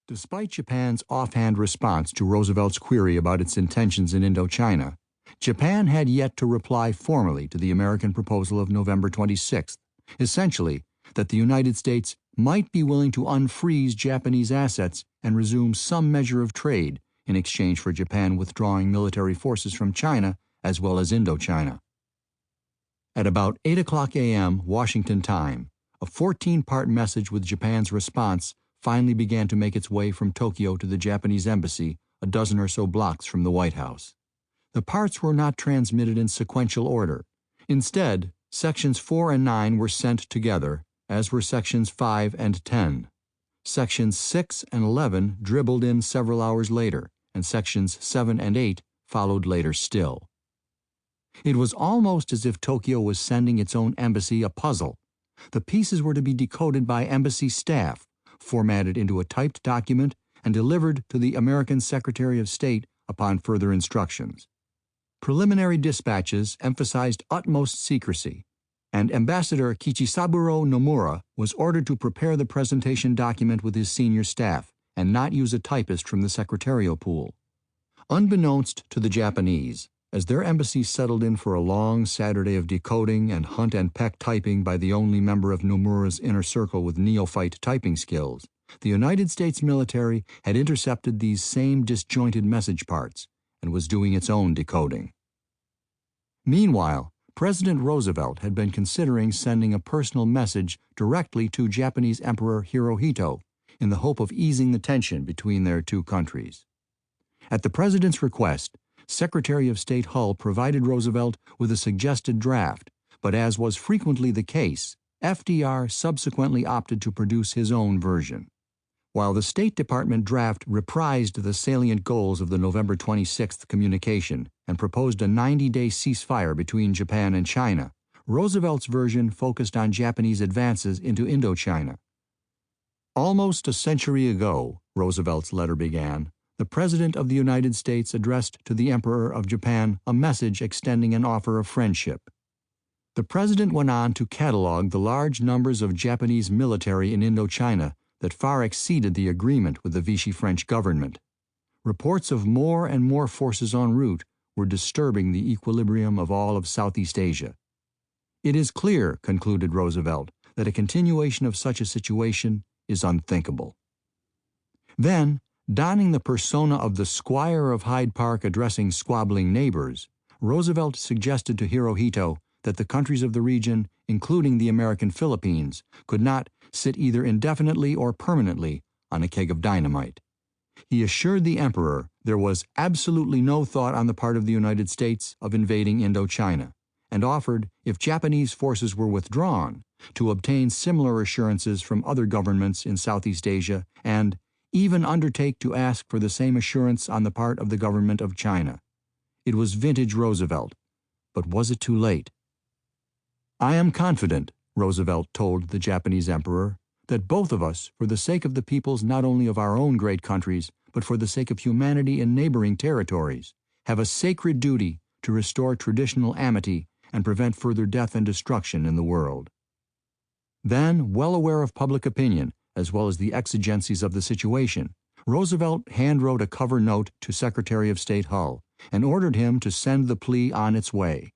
Despite Japan's offhand response to Roosevelt's query about its intentions in Indochina, Japan had yet to reply formally to the American proposal of November 26th, essentially that the United States might be willing to unfreeze Japanese assets and resume some measure of trade in exchange for Japan withdrawing military forces from China as well as Indochina. At about 8 o'clock a.m. Washington time, a 14-part message with Japan's response finally began to make its way from Tokyo to the Japanese embassy a dozen or so blocks from the White House. The parts were not transmitted in sequential order. Instead, sections 4 and 9 were sent together, as were sections 5 and 10. Sections 6 and 11 dribbled in several hours later, and sections 7 and 8 followed later still. It was almost as if Tokyo was sending its own embassy a puzzle. The pieces were to be decoded by embassy staff, formatted into a typed document, and delivered to the American Secretary of State upon further instructions. Preliminary dispatches emphasized utmost secrecy, and Ambassador Kichisaburo Nomura was ordered to prepare the presentation document with his senior staff and not use a typist from the secretarial pool. Unbeknownst to the Japanese, as their embassy settled in for a long Saturday of decoding and hunt and peck typing by the only member of Nomura's inner circle with neophyte typing skills, the United States military had intercepted these same disjointed message parts and was doing its own decoding. Meanwhile, President Roosevelt had been considering sending a personal message directly to Japanese Emperor Hirohito in the hope of easing the tension between their two countries. At the president's request, Secretary of State Hull provided Roosevelt with a suggested draft, but as was frequently the case, FDR subsequently opted to produce his own version. While the State Department draft reprised the salient goals of the November 26th communication and proposed a 90-day ceasefire between Japan and China, Roosevelt's version focused on Japanese advances into Indochina. Almost a century ago, Roosevelt's letter began, the President of the United States addressed to the Emperor of Japan a message extending an offer of friendship. The President went on to catalog the large numbers of Japanese military in Indochina that far exceeded the agreement with the Vichy French government. Reports of more and more forces en route were disturbing the equilibrium of all of Southeast Asia. It is clear, concluded Roosevelt, that a continuation of such a situation is unthinkable. Then, donning the persona of the Squire of Hyde Park addressing squabbling neighbors, Roosevelt suggested to Hirohito that the countries of the region, including the American Philippines, could not sit either indefinitely or permanently on a keg of dynamite. He assured the emperor there was absolutely no thought on the part of the United States of invading Indochina, and offered, if Japanese forces were withdrawn, to obtain similar assurances from other governments in Southeast Asia and even undertake to ask for the same assurance on the part of the government of China. It was vintage Roosevelt, but was it too late? I am confident, Roosevelt told the Japanese emperor, that both of us, for the sake of the peoples not only of our own great countries, but for the sake of humanity in neighboring territories, have a sacred duty to restore traditional amity and prevent further death and destruction in the world. Then, well aware of public opinion, as well as the exigencies of the situation, Roosevelt handwrote a cover note to Secretary of State Hull and ordered him to send the plea on its way.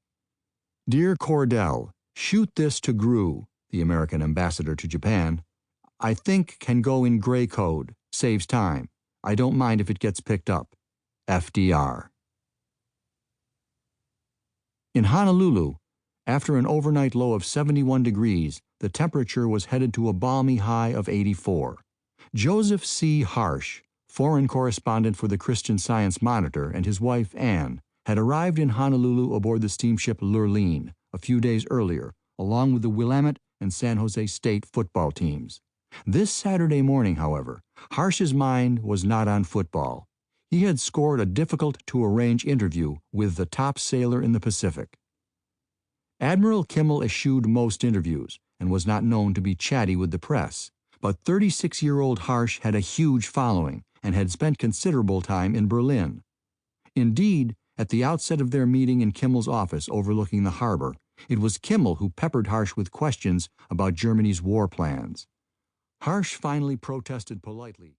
Dear Cordell, shoot this to Grew, the American ambassador to Japan. I think can go in gray code, saves time. I don't mind if it gets picked up. FDR. In Honolulu, after an overnight low of 71 degrees, the temperature was headed to a balmy high of 84. Joseph C. Harsh, foreign correspondent for the Christian Science Monitor, and his wife, Anne, had arrived in Honolulu aboard the steamship Lurleen a few days earlier, along with the Willamette and San Jose State football teams. This Saturday morning, however, Harsh's mind was not on football. He had scored a difficult-to-arrange interview with the top sailor in the Pacific. Admiral Kimmel eschewed most interviews and was not known to be chatty with the press, but 36-year-old Harsh had a huge following and had spent considerable time in Berlin. Indeed, at the outset of their meeting in Kimmel's office overlooking the harbor, it was Kimmel who peppered Harsh with questions about Germany's war plans. Harsh finally protested politely.